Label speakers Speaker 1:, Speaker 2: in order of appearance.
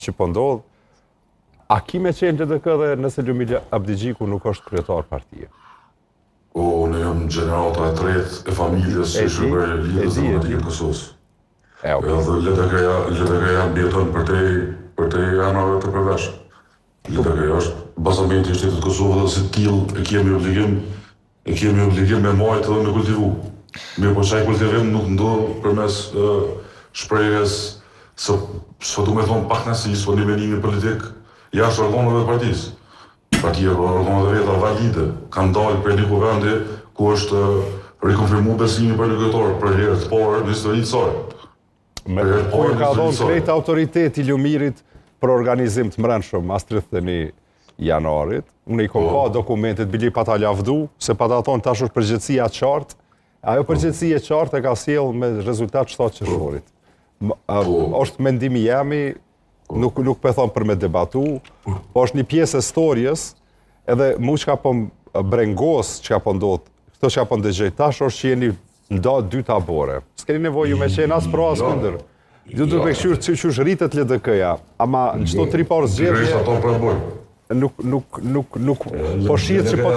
Speaker 1: që po ndodh, a ki me qenë LDK dhe nëse Lumir Abdigjiku nuk është kryetar partie?
Speaker 2: Unë jam gjenerata e tretë e familjes që shërbej Lidhës Demokratike të Kosovës. Edhe LDK-ja mbjeton për te anave të përveshme. LDK-ja është bazamenti i shtetit të Kosovës dhe si t'kill e kemi obligim me majtë dhe me kultivu. Mirë po qaj kultivim nuk ndodh përmes shprehjes se du me thonë pak nësis për një menimi politik jashtë organeve të partisë. Partia për organet e veta valide kanë dalë për një kuvendi ku është rikonfirmu besimi për një kryetar për herë të parë në historitë saj.
Speaker 1: Kur ka dhonë krejt autoriteti Lumirit për organizim të mrenshëm as 31 janarit, unë i kom pa dokumentet, bili pa ta lavdu, se pa ta thonë tash është përgjithësia qartë, ajo përgjithësia qartë e ka sjellë me rezultat 7 qershorit. Është mendimi jemi, nuk po thon për me debatu, po është një pjesë e storjes, edhe mu që ka po brengos që ka po ndodh, këto që ka po ndëgjej tash është që jeni nda 2 tabore. S'keni nevojë me qenë as pro as kundër. Ju duhet me këshyrë që është rritet LDK-ja, ama në qëto 3 parë zgjedhje, nuk po shihet që po